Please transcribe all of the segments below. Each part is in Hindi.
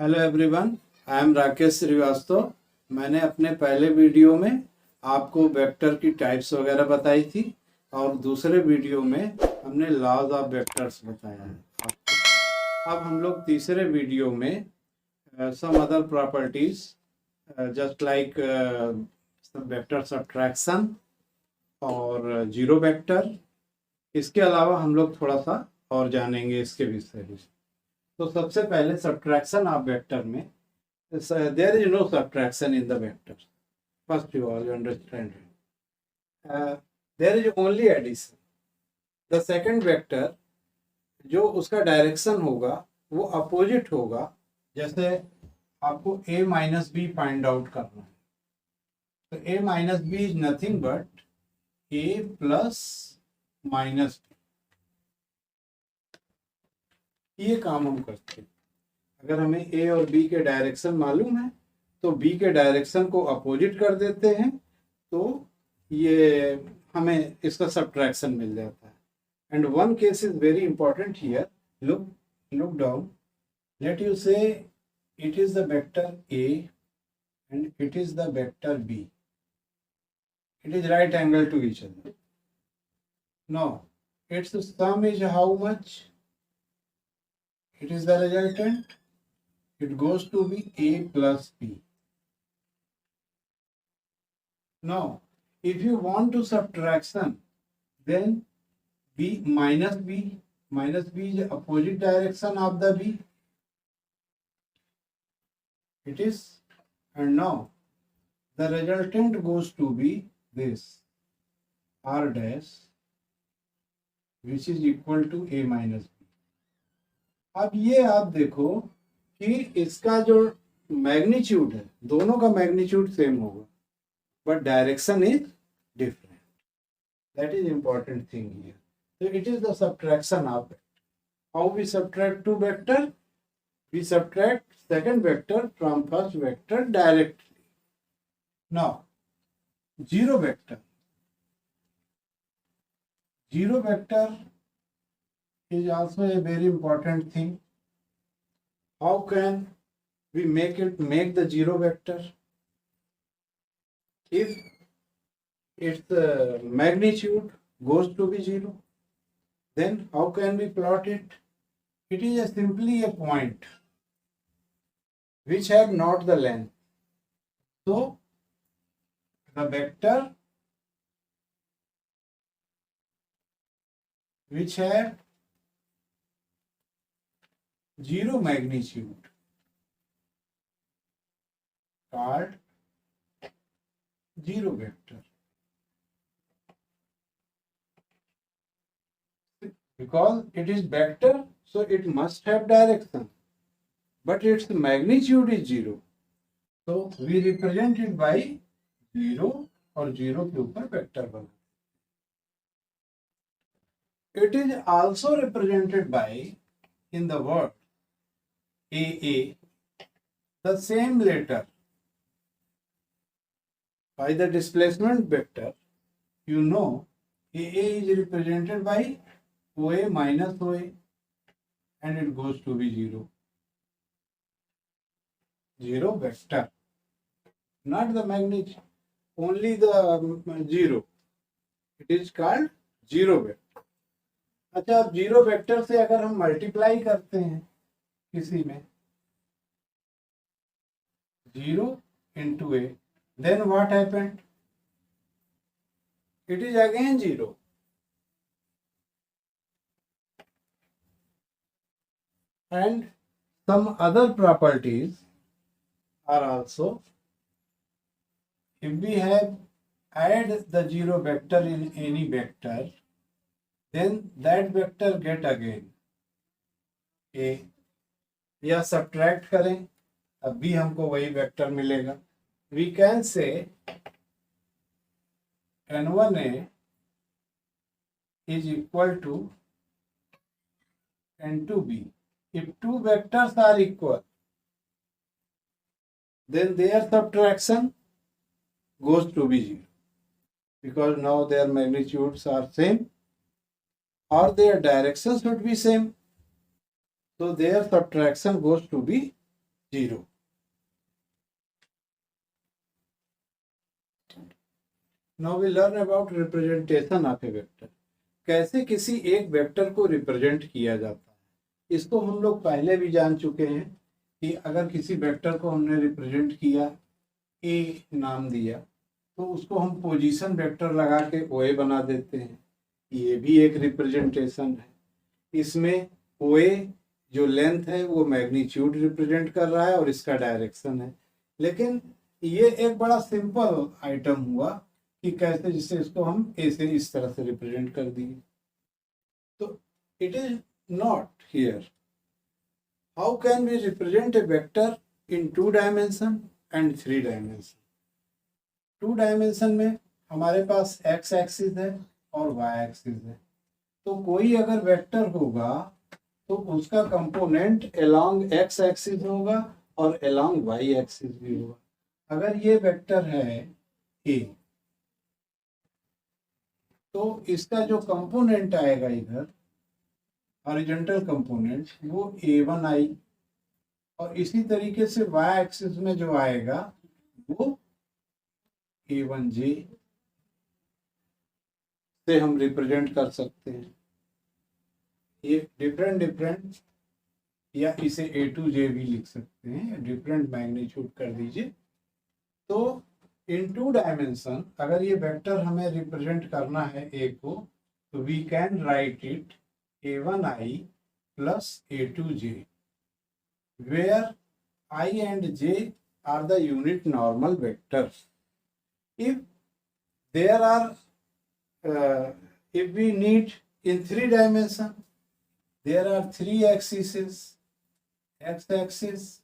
Hello everyone, I am Rakesh Srivastava. मैंने अपने पहले वीडियो में आपको वेक्टर की टाइप्स वगैरह बताई थी और दूसरे वीडियो में हमने लॉज ऑफ वेक्टर्स बताया है आपको। अब हम लोग तीसरे वीडियो में some other properties just like vector subtraction और जीरो वेक्टर, इसके अलावा हम लोग थोड़ा सा और जानेंगे इसके विषय में। तो सबसे पहले सब्ट्रैक्शन ऑफ वेक्टर में there is no subtraction in the vector. First of all, you understand. There is only addition. The second vector जो उसका डायरेक्शन होगा वो अपोजिट होगा। जैसे आपको a minus B find out करना है, तो a minus B is nothing but a plus minus B. ये काम हम करते हैं। अगर हमें ए और बी के डायरेक्शन मालूम है तो बी के डायरेक्शन को अपोजिट कर देते हैं, तो ये हमें इसका सब्ट्रैक्शन मिल जाता है। And one case is very important here. Look down, let you say it is the vector A and it is the vector B. It is right angle to each other. No, it's sum is how much? It is the resultant. It goes to be a plus b. Now, if you want to subtraction, then b minus b is the opposite direction of the b. It is, and now the resultant goes to be this r dash, which is equal to a minus b. अब ये आप देखो कि इसका जो मैग्नीट्यूड है, दोनों का मैग्नीट्यूड सेम होगा but direction is different. That is important thing here. So it is the subtraction of vector. How we subtract two vector? We subtract second vector from first vector directly. Now, zero vector. Zero vector is also a very important thing. How can we make the zero vector? If its magnitude goes to be zero, then how can we plot it? It is simply a point which have not the length. So the vector which have zero magnitude called zero vector, because it is vector, so it must have direction, but its magnitude is zero, so we represent it by zero और zero के ऊपर वेक्टर बना। It is also represented by, in the word AA, the same letter by the displacement vector. You know AA is represented by OA minus OA and it goes to be zero. Zero vector, not the magnitude, only the zero. It is called zero vector. अच्छा, अब जीरो वेक्टर से अगर हम मल्टीप्लाई करते हैं किसी में, 0 into a, then what happened? It is again 0. And some other properties are also, if we have add the zero vector in any vector, then that vector get again a, या सब्ट्रैक्ट करें अब भी हमको वही वेक्टर मिलेगा। We can say n1a is equal to n2b. If two vectors are equal, then their subtraction goes to be 0, because now their magnitudes are same. or their direction should be same. So their subtraction goes to be 0. Now we learn about representation of a vector. कैसे किसी एक वेक्टर को रिप्रेजेंट किया जाता है, इसको हम लोग पहले भी जान चुके हैं कि अगर किसी वेक्टर को हमने रिप्रेजेंट किया, ए नाम दिया, तो उसको हम पोजीशन वेक्टर लगा के ओए बना देते हैं। ये भी एक रिप्रेजेंटेशन है। इसमें ओए जो लेंथ है वो मैग्नीट्यूड रिप्रेजेंट कर रहा है और इसका डायरेक्शन है। लेकिन ये एक बड़ा सिंपल आइटम हुआ कि कैसे, जिससे इसको हम ए से इस तरह से रिप्रेजेंट कर दिए। तो it is not here. How can we represent a vector in 2 dimension and 3 dimension? 2 dimension में हमारे पास एक्स एक्सिस है और वाई एक्सिस है। तो कोई अगर वेक्टर होगा तो उसका कंपोनेंट अलोंग एक्स एक्सिस होगा और अलोंग वाई एक्सिस भी होगा। अगर ये वेक्टर है ए, तो इसका जो कंपोनेंट आएगा इधर हॉरिजॉन्टल कंपोनेंट वो a1i, और इसी तरीके से वाई एक्सिस में जो आएगा वो a1j से हम रिप्रेजेंट कर सकते हैं। ये डिफरेंट या इसे a2j भी लिख सकते हैं, डिफरेंट मैग्नीट्यूड कर दीजिए। तो इन 2 डायमेंशन अगर ये वेक्टर हमें रिप्रेजेंट करना है ए को, तो we can write it a1i plus a2j, where I and j are the unit normal vectors. If there are if we need in 3 dimension, there are 3 axes, x axis,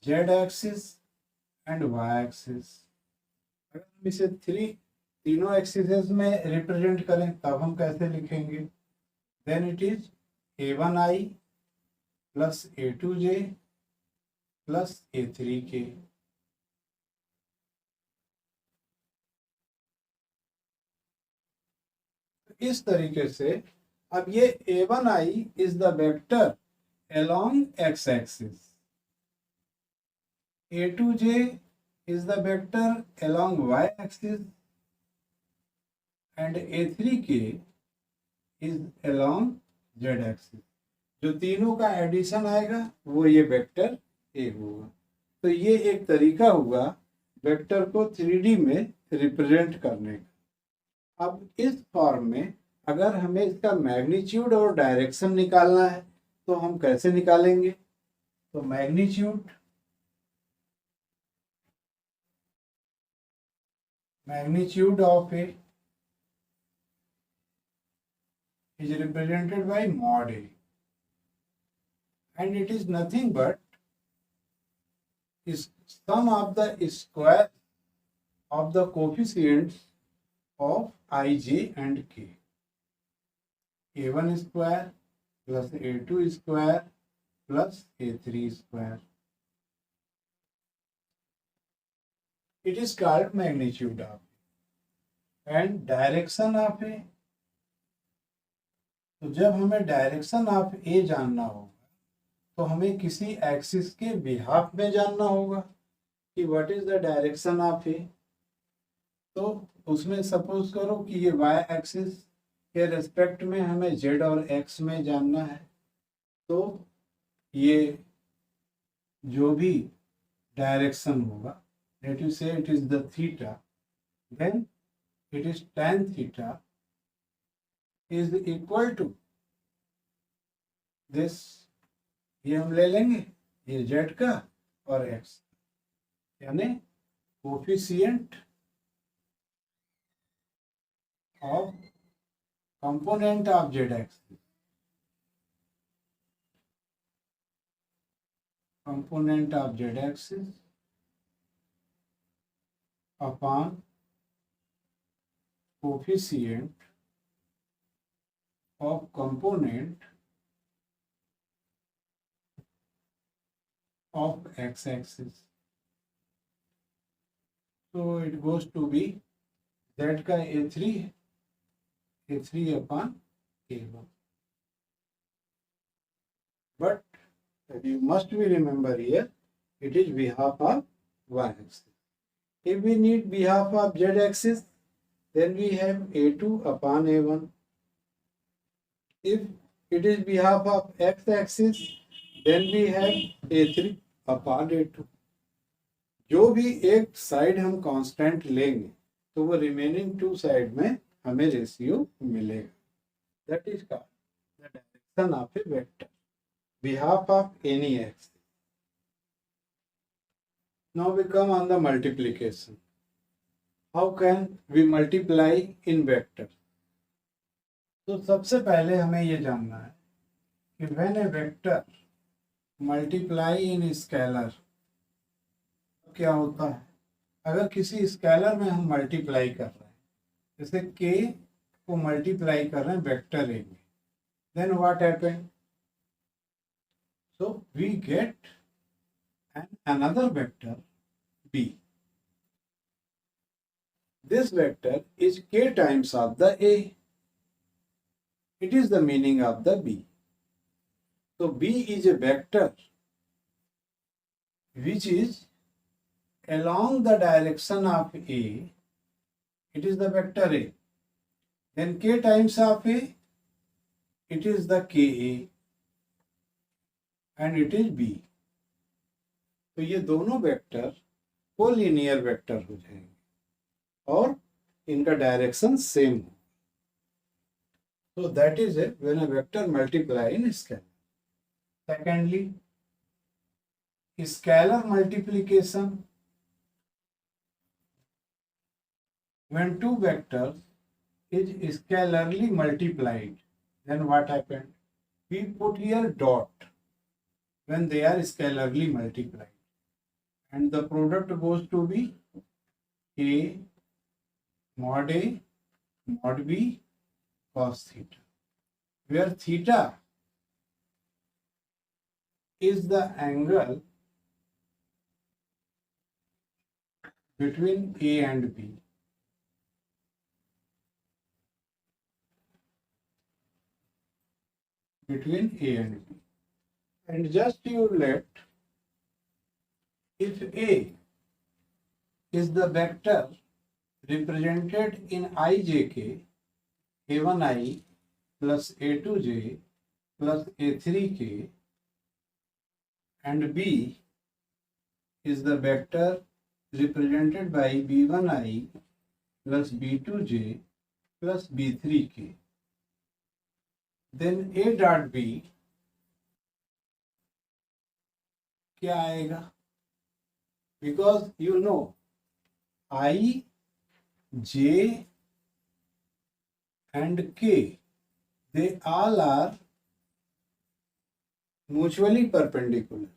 z axis and y axis. अगर हम इसे तीनों एक्सिस में रिप्रेजेंट करें तब हम कैसे लिखेंगे? Then it is a1i plus a2j plus a3k। इस तरीके से अब ये a1i is the vector along x axis, a2j is the vector along y axis and a3k is along z axis। जो तीनों का एडिशन आएगा वो ये वेक्टर ए होगा। तो ये एक तरीका हुआ वेक्टर को 3D में रिप्रेजेंट करने का। अब इस फॉर्म में अगर हमें इसका मैग्नीट्यूड और डायरेक्शन निकालना है तो हम कैसे निकालेंगे? तो magnitude of A is represented by mod A, and it is nothing but is sum of the square of the coefficients of ij and k, a1 square plus a2 square plus a3 square. It is called magnitude of A. And direction of A, तो जब हमें डायरेक्शन ऑफ ए जानना होगा तो हमें किसी एक्सिस के बिहाफ में जानना होगा कि what is the direction of A. तो उसमें सपोज करो कि ये वाई एक्सिस के रेस्पेक्ट में हमें जेड और एक्स में जानना है। तो ये जो भी डायरेक्शन होगा, let you say it is the theta, then it is tan theta is equal to this, ये हम ले लेंगे ये जेड का और एक्स, यानी coefficient of component of Z axis, component of Z axis upon coefficient of component of x-axis. So it goes to be z का a3 upon A1. But you must be remember here, it is behalf of y-axis. If we need behalf of z-axis, then we have A2 upon A1. If it is behalf of x-axis, then we have A3 upon A2. जो भी एक साइड हम कांस्टेंट लेंगे तो वो रिमेनिंग टू साइड में हमें रेशियो मिलेगा. That is called the direction of A vector behalf of any axis. Now we come on the multiplication. How can we multiply in vector? तो सबसे पहले हमें ये जानना है कि when a vector multiply in scalar क्या होता है. अगर किसी स्केलर में हम मल्टीप्लाई कर रहे हैं, जैसे k को मल्टीप्लाई कर रहे हैं वेक्टर ए में, then what happened? So we get another vector b. This vector is k times of the a. It is the meaning of the b. So b is a vector which is along the direction of a. It is the vector a. Then k times of a, it is the ka. And it is B. तो ये दोनों वेक्टर कोलिनियर वेक्टर हो जाएंगे और इनका डायरेक्शन सेम हो. So that is it when a vector multiply in scalar. Secondly, scalar multiplication. When two vectors is scalarly multiplied, then what happened? We put here dot when they are scalarly multiplied, and the product goes to be a mod b cos theta, where theta is the angle between a and b. Between a and b. And just you let, if A is the vector represented in ijk, a1i plus a2j plus a3k, and B is the vector represented by b1i plus b2j plus b3k, then A dot B क्या आएगा? Because you know I J and K they all are mutually perpendicular,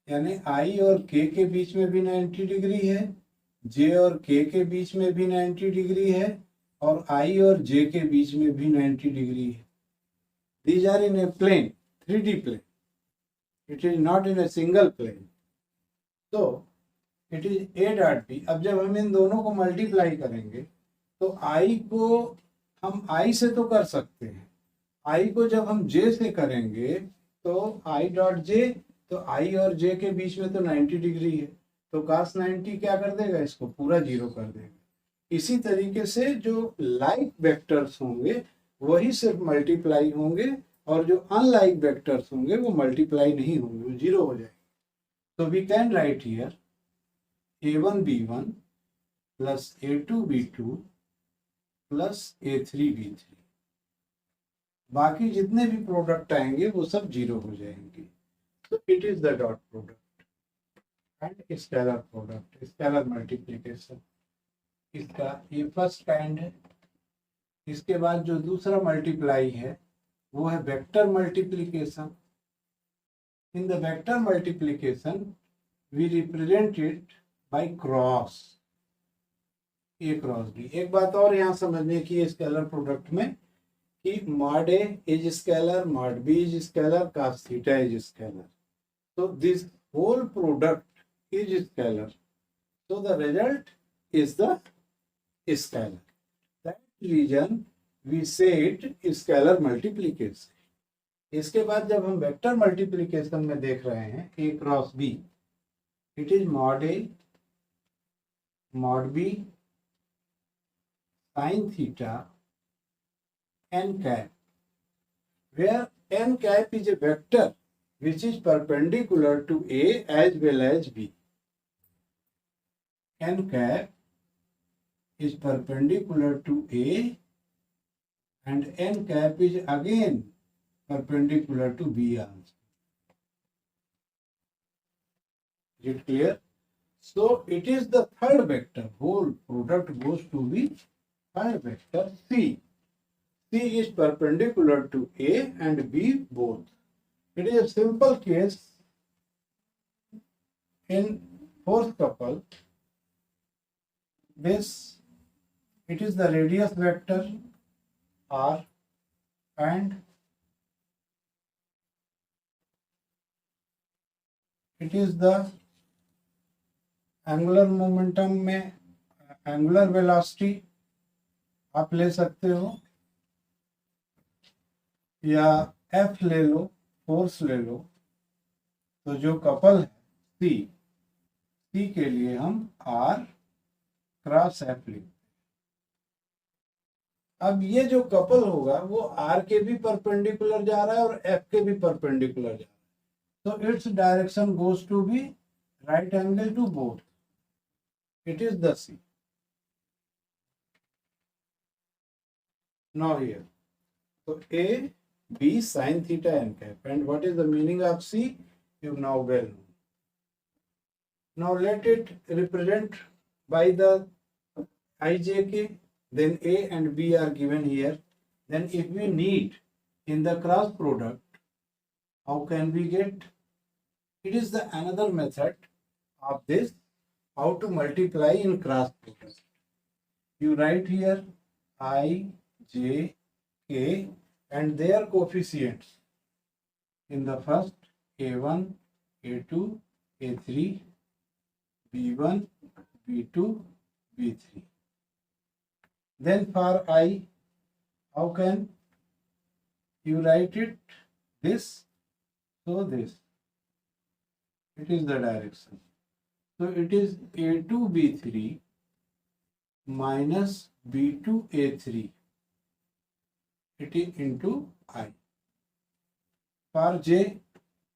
यानी आई और के बीच में भी 90 डिग्री है, जे और के बीच में भी 90 डिग्री है, और आई और जे के बीच में भी 90 डिग्री है. These are in a plane, 3D plane. It is not in a single plane. So it is A dot B. अब जब हम इन दोनों को मल्टीप्लाई करेंगे तो I को हम I से तो कर सकते हैं, I को जब हम J से करेंगे तो I डॉट J, तो I और J के बीच में तो 90 डिग्री है, तो cos 90 क्या कर देगा? इसको पूरा जीरो कर देगा. इसी तरीके से जो लाइक वेक्टर्स होंगे वही सिर्फ मल्टीप्लाई होंगे, और जो अनलाइक वेक्टर्स होंगे वो मल्टीप्लाई नहीं होंगे, वो जीरो हो जाएंगे. तो we can write here a1b1 plus a2b2 plus a3b3. बाकी जितने भी प्रोडक्ट आएंगे वो सब जीरो हो जाएंगे. तो it is the dot product and scalar product, scalar multiplication. इसका ये फर्स्ट काइंड है. इसके बाद जो दूसरा मल्टीप्लाई है वो है vector multiplication. In the vector multiplication we represent it by cross, A cross B. एक बात और यहाँ समझने की है स्केलर प्रोडक्ट में कि mod A is scalar, mod B is scalar, cos theta is scalar. So this whole product is scalar. So the result is the scalar. That reason we set scalar multiplication. इसके बाद जब हम वेक्टर मल्टीप्लीकेशन में देख रहे हैं A cross B, it is mod A mod b sin theta n cap, where n cap is a vector which is perpendicular to a as well as b. N cap is perpendicular to a and n cap is again perpendicular to b also. Is it clear? So it is the third vector. Whole product goes to the third vector C. C is perpendicular to A and B both. It is a simple case in fourth couple. This, it is the radius vector R and it is the angular momentum में एंगुलर वेलोसिटी आप ले सकते हो, या एफ ले लो, फोर्स ले लो। तो जो कपल है सी के लिए हम आर क्रॉस एफ लिखते हैं। अब ये जो कपल होगा वो आर के भी परपेंडिकुलर जा रहा है और एफ के भी परपेंडिकुलर जा रहा है, तो its direction goes to be right angle to both. It is the C. Now here, so A, B sin theta n cap, and what is the meaning of C? You now well know. Now let it represent by the ijk. Then A and B are given here. Then if we need in the cross product, how can we get? It is the another method of this. How to multiply in cross product? You write here I, J, K and their coefficients in the first A1, A2, A3, B1, B2, B3. Then for I, how can you write it? This, so this. It is the direction. So it is A2B3 minus B2A3. It is into I. For J,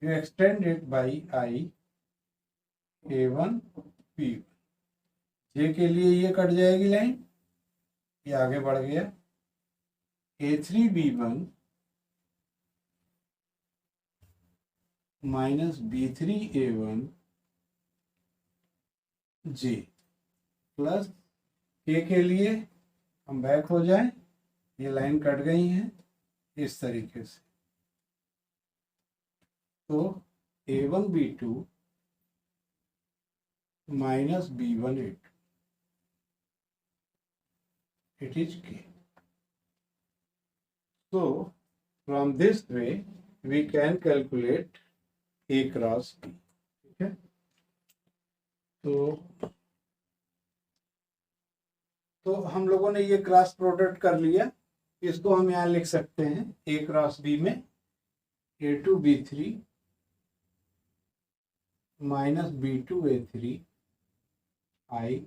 you extend it by I, A1, B1. J के लिए ये कट जाएगी लाइन, ये आगे बढ़ गया A3B1 minus B3A1 J plus K के लिए हम बैक हो जाए, ये लाइन कट गई है इस तरीके से, तो A1B2 minus B1A2, it is K. So from this way we can calculate A cross B. ठीक है, तो हम लोगों ने ये क्रॉस प्रोडक्ट कर लिया। इसको हम यहाँ लिख सकते हैं A क्रॉस B में A2B3 minus B2A3 I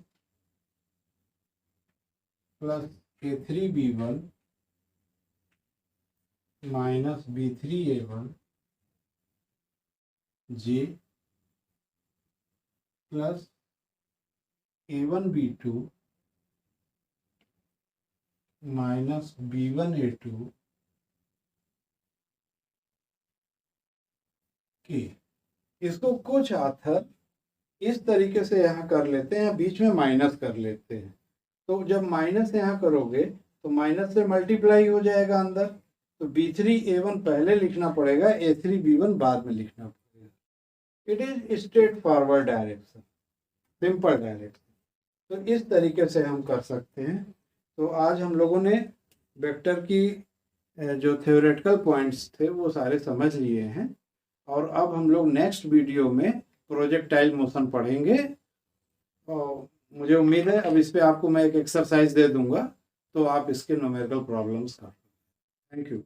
plus A3B1 minus B3A1 J plus A1B2 minus B1A2 K। इसको कुछ ऑथर इस तरीके से यहाँ कर लेते हैं, बीच में माइनस कर लेते हैं। तो जब माइनस यहाँ करोगे तो माइनस से मल्टीप्लाई हो जाएगा अंदर, तो B3A1 पहले लिखना पड़ेगा, A3B1 बाद में लिखना पड़ेगा। It is straight forward direction, simple direction. तो इस तरीके से हम कर सकते हैं। तो आज हम लोगों ने वेक्टर की जो थ्योरेटिकल पॉइंट्स थे वो सारे समझ लिए हैं, और अब हम लोग नेक्स्ट वीडियो में प्रोजेक्टाइल मोशन पढ़ेंगे। और मुझे उम्मीद है अब इस पे आपको मैं एक एक्सरसाइज दे दूंगा, तो आप इसके न्यूमेरिकल प्रॉब्लम्स कर। Thank you.